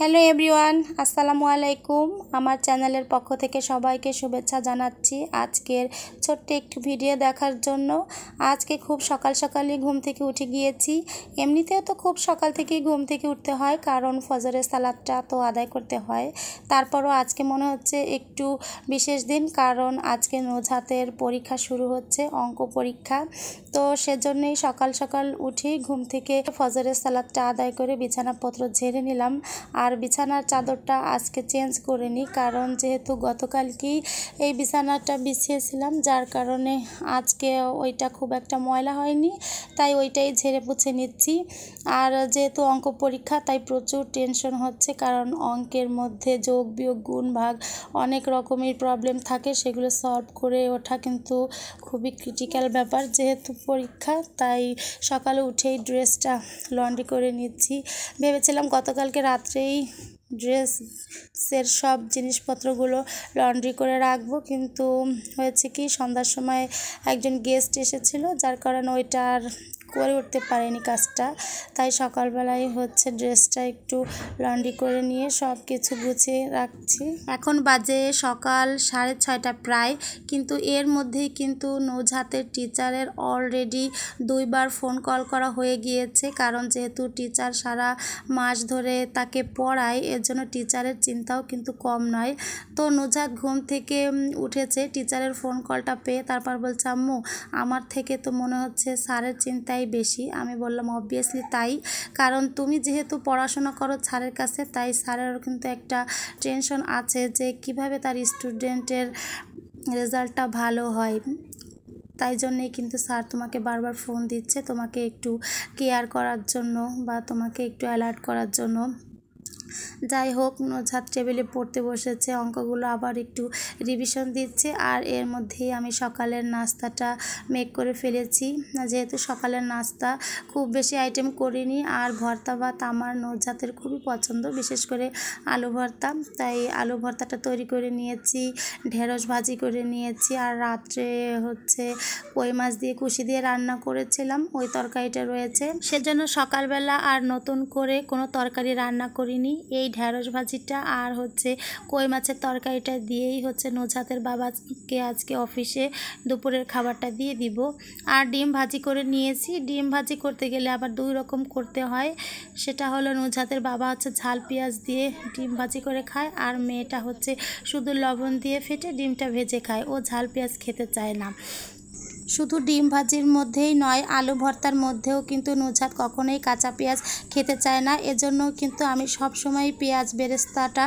Hello everyone, আসসালামু আলাইকুম। আমার চ্যানেলের পক্ষ থেকে সবাইকে শুভেচ্ছা জানাচ্ছি আজকের ছোট্ট একটু ভিডিও দেখার জন্য। আজকে খুব সকাল সকালই ঘুম থেকে উঠে গিয়েছি। এমনিতেও তো খুব সকাল থেকেই ঘুম থেকে উঠতে হয়, কারণ ফজরের সালাতটা তো আদায় করতে হয়। তারপরও আজকে মনে হচ্ছে একটু বিশেষ দিন, কারণ আজকে নুজহাতের পরীক্ষা শুরু হচ্ছে, অঙ্ক পরীক্ষা। তো সেজন্যই সকাল সকাল উঠেই ঘুম থেকে ফজরের সালাতটা আদায় করে বিছানাপত্র ঝেড়ে নিলাম। আর বিছানার চাদরটা আজকে চেঞ্জ করে নিই, কারণ যেহেতু গতকালকেই এই বিছানাটা বিছিয়েছিলাম, যার কারণে আজকে ওইটা খুব একটা ময়লা হয়নি, তাই ওইটাই ঝেড়ে মুছে নিচ্ছি। আর যেহেতু অঙ্ক পরীক্ষা, তাই প্রচুর টেনশন হচ্ছে, কারণ অঙ্কের মধ্যে যোগ বিয়োগ গুণ ভাগ অনেক রকমের প্রবলেম থাকে, সেগুলো সলভ করে ওঠা কিন্তু খুবই ক্রিটিক্যাল ব্যাপার। যেহেতু পরীক্ষা, তাই সকালে উঠেই ড্রেসটা লন্ড্রি করে নিচ্ছি। ভেবেছিলাম গতকালকে রাত্রেই ড্রেসের সব জিনিসপত্রগুলো লন্ড্রি করে রাখবো, কিন্তু হয়েছে কি সন্ধ্যার সময় একজন গেস্ট এসেছিল, যার কারণে ওইটা আর করে উঠতে পারিনি কাজটা। তাই সকালবেলায় ড্রেসটা একটু লন্ড্রি করে নিয়ে সব কিছু গুছিয়ে রাখছি। এখন বাজে সকাল 6:30 প্রায়, কিন্তু এর মধ্যেই কিন্তু নুজহাতের টিচারের অলরেডি 2বার ফোন কল করা হয়ে গিয়েছে, কারণ যেহেতু টিচার সারা মাস ধরে তাকে পড়ায়, এর জন্য টিচারের চিন্তাও কিন্তু কম নয়। তো নুজহাত ঘুম থেকে উঠেছে, টিচারের ফোন কলটা পেয়ে তারপর বলছে, আম্মু আমার থেকে তো মনে হচ্ছে স্যারের চিন্তাই বেশি। আমি বললাম অবভিয়াসলি তাই, কারণ তুমি যেহেতু পড়াশোনা করো স্যারের কাছে, তাই স্যারেরও কিন্তু একটা টেনশন আছে যে কিভাবে তার স্টুডেন্টের রেজাল্টটা ভালো হয়। তাই জন্যেই কিন্তু স্যার তোমাকে বারবার ফোন দিচ্ছে, তোমাকে একটু কেয়ার করার জন্য বা তোমাকে একটু অ্যালার্ট করার জন্য। যাই হোক, নুজহাত টেবিলে পড়তে বসেছে, অঙ্কগুলো আবার একটু রিভিশন দিচ্ছে। আর এর মধ্যেই আমি সকালের নাস্তাটা মেক করে ফেলেছি। যেহেতু সকালের নাস্তা খুব বেশি আইটেম করিনি, আর ভর্তা ভাত আমার নুজহাতের খুবই পছন্দ, বিশেষ করে আলু ভর্তা, তাই আলু ভর্তাটা তৈরি করে নিয়েছি, ঢেঁড়স ভাজি করে নিয়েছি। আর রাত্রে কই মাছ দিয়ে কুশি দিয়ে রান্না করেছিলাম, ওই তরকারিটা রয়েছে, সেজন্য সকালবেলা আর নতুন করে কোনো তরকারি রান্না করিনি। এই ঢেঁড়স ভাজিটা আর কই মাছের তরকারিটা দিয়েই নুজহাতের বাবাকে আজকে অফিসে দুপুরের খাবারটা দিয়ে দিব। আর ডিম ভাজি করে নিয়েছি। ডিম ভাজি করতে গেলে আবার 2 রকম করতে হয়, সেটা হলো নুজহাতের বাবা ঝাল পেঁয়াজ দিয়ে ডিম ভাজি করে খায়, আর মেয়েটা শুধু লবণ দিয়ে ফেটে ডিমটা ভেজে খায়, ও ঝাল পেঁয়াজ খেতে চায় না। শুধু ডিম ভাজির মধ্যেই নয়, আলু ভর্তার মধ্যেও কিন্তু নুজহাত কখনোই কাঁচা পেঁয়াজ খেতে চায় না, এজন্য কিন্তু আমি সবসময় পেঁয়াজ বেরেস্তাটা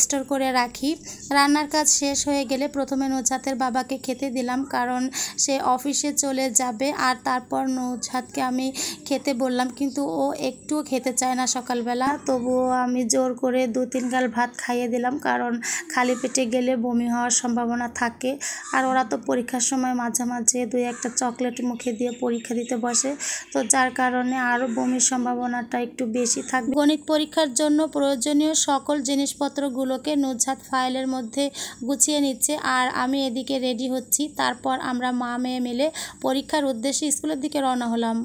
স্টোর করে রাখি। রান্নার কাজ শেষ হয়ে গেলে প্রথমে নুজহাতের বাবাকে খেতে দিলাম, কারণ সে অফিসে চলে যাবে। আর তারপর নুজহাতকে আমি খেতে বললাম, কিন্তু ও একটুও খেতে চায় না সকালবেলা। তবুও আমি জোর করে 2-3 গাল ভাত খাইয়ে দিলাম, কারণ খালি পেটে গেলে বমি হওয়ার সম্ভাবনা থাকে। আর ওরা তো পরীক্ষার সময় মাঝে মাঝে 2-1টা চকলেট মুখে দিয়ে পরীক্ষা দিতে বসে, তো যার কারণে আরও বমির সম্ভাবনাটা একটু বেশি থাকবে। গণিত পরীক্ষার জন্য প্রয়োজনীয় সকল জিনিসপত্রগুলোকে নুজহাত ফাইলের মধ্যে গুছিয়ে নিচ্ছে, আর আমি এদিকে রেডি হচ্ছি। তারপর আমরা মা মেয়ে মিলে পরীক্ষার উদ্দেশ্যে স্কুলের দিকে রওনা হলাম।